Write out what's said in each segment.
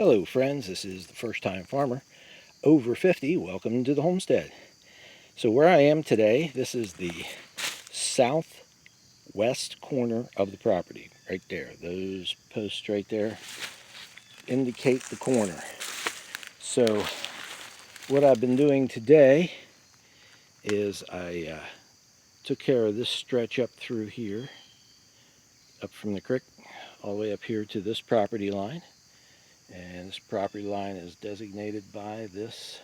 Hello friends, this is the First Time Farmer, over 50. Welcome to the homestead. So where I am today, this is the southwest corner of the property, right there. Those posts right there indicate the corner. So what I've been doing today is I took care of this stretch up through here, up from the creek, all the way up here to this property line. And this property line is designated by this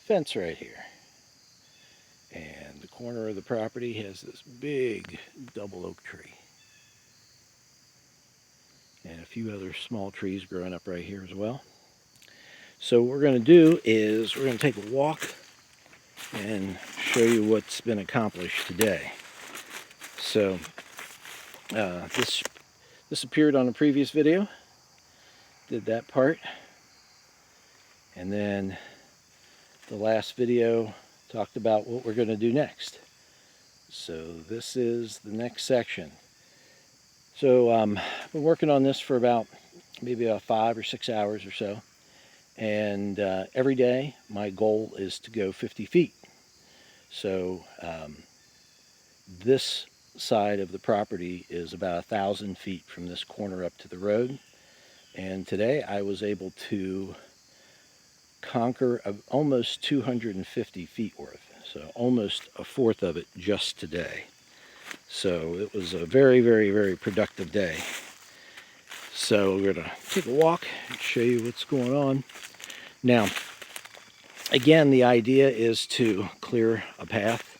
fence right here. And the corner of the property has this big double oak tree. And a few other small trees growing up right here as well. So what we're going to do is we're going to take a walk and show you what's been accomplished today. So this appeared on a previous video. Did that part. And then the last video talked about what we're going to do next. So this is the next section. So I've been working on this for about maybe 5 or 6 hours or so. And every day my goal is to go 50 feet. So this side of the property is about 1,000 feet from this corner up to the road. And today I was able to conquer almost 250 feet worth. So almost a fourth of it just today. So it was a very, very, very productive day. So we're going to take a walk and show you what's going on. Now, again, the idea is to clear a path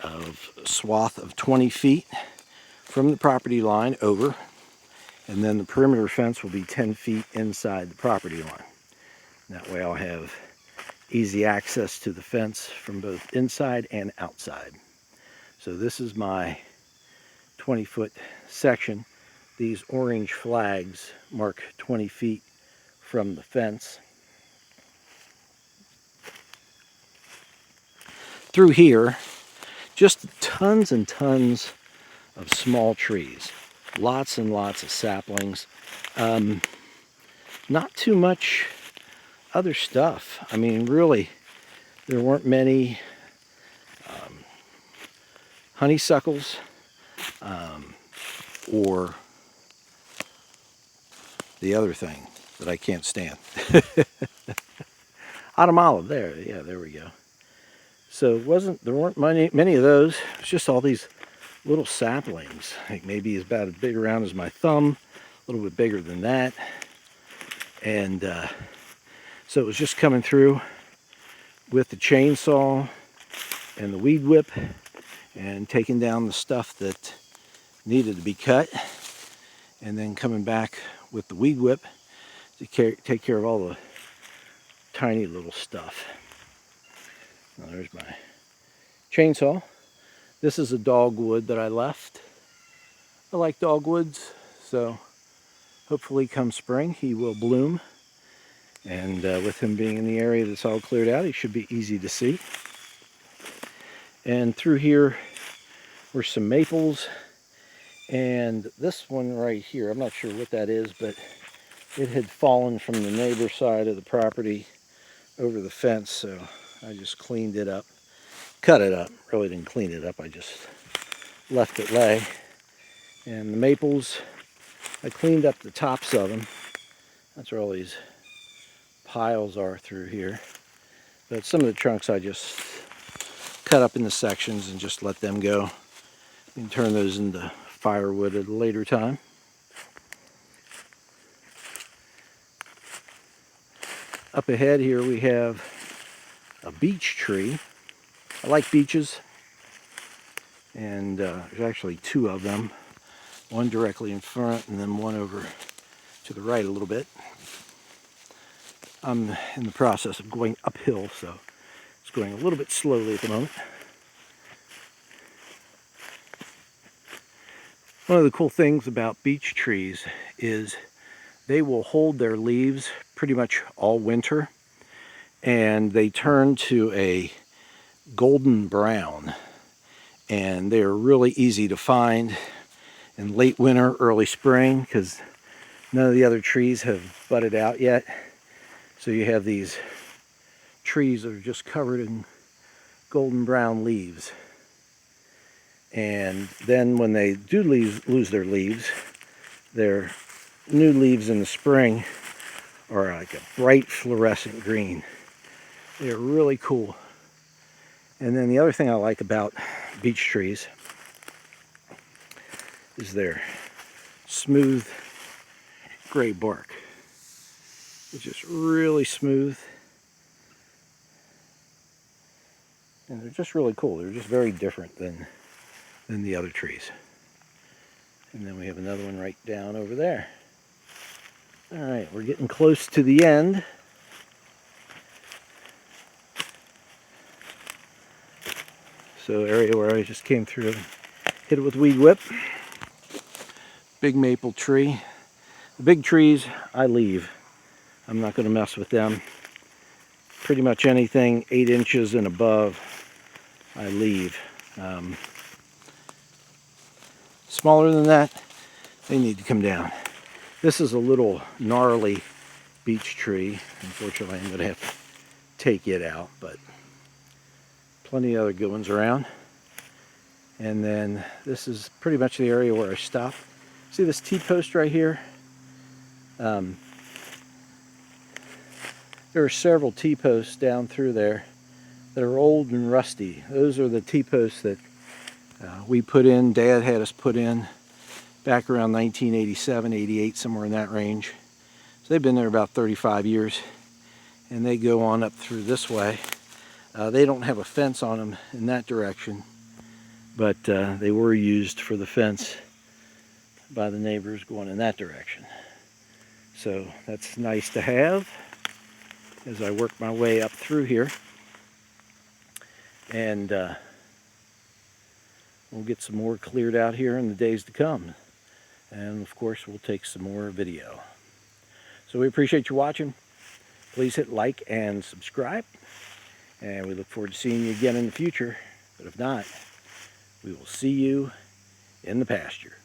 of a swath of 20 feet from the property line over, and then the perimeter fence will be 10 feet inside the property line. That way I'll have easy access to the fence from both inside and outside. So this is my 20-foot section. These orange flags mark 20 feet from the fence. Through here, just tons and tons of small trees. Lots and lots of saplings. Not too much other stuff. I mean, really, there weren't many honeysuckles or the other thing that I can't stand. Autumn olive, there we go. So there weren't many of those. It's just all these little saplings, like maybe about as big around as my thumb, a little bit bigger than that. And so it was just coming through with the chainsaw and the weed whip and taking down the stuff that needed to be cut, and then coming back with the weed whip to take care of all the tiny little stuff. Now there's my chainsaw. This is a dogwood that I left. I like dogwoods, so hopefully come spring he will bloom. And with him being in the area that's all cleared out, he should be easy to see. And through here were some maples. And this one right here, I'm not sure what that is, but it had fallen from the neighbor side of the property over the fence. So I just cleaned it up, cut it up. Really didn't clean it up, I just left it lay. And the maples, I cleaned up the tops of them. That's where all these piles are through here. But some of the trunks I just cut up into sections and just let them go. You can turn those into firewood at a later time. Up ahead here we have a beech tree. I like beeches, and there's actually two of them. One directly in front and then one over to the right a little bit. I'm in the process of going uphill, so it's going a little bit slowly at the moment. One of the cool things about beech trees is they will hold their leaves pretty much all winter, and they turn to a golden brown, and they are really easy to find in late winter, early spring, because None of the other trees have budded out yet. So you have these trees that are just covered in golden brown leaves. And then when they do lose their leaves, their new leaves in the spring are like a bright fluorescent green. They're really cool. And then the other thing I like about beech trees is their smooth gray bark. It's just really smooth. And they're just really cool. They're just very different than the other trees. And then we have another one right down over there. All right, we're getting close to the end. So area where I just came through, hit it with weed whip. Big maple tree. The big trees, I leave. I'm not going to mess with them. Pretty much anything 8 inches and above, I leave. Smaller than that, they need to come down. This is a little gnarly beech tree. Unfortunately, I'm going to have to take it out, but plenty of other good ones around. And then this is pretty much the area where I stop. See this T-post right here? There are several T-posts down through there that are old and rusty. Those are the T-posts that we put in, Dad had us put in back around 1987, 88, somewhere in that range. So they've been there about 35 years, and they go on up through this way. They don't have a fence on them in that direction, but they were used for the fence by the neighbors going in that direction. So that's nice to have as I work my way up through here. And we'll get some more cleared out here in the days to come. And of course, we'll take some more video. So we appreciate you watching. Please hit like and subscribe. And we look forward to seeing you again in the future. But if not, we will see you in the pasture.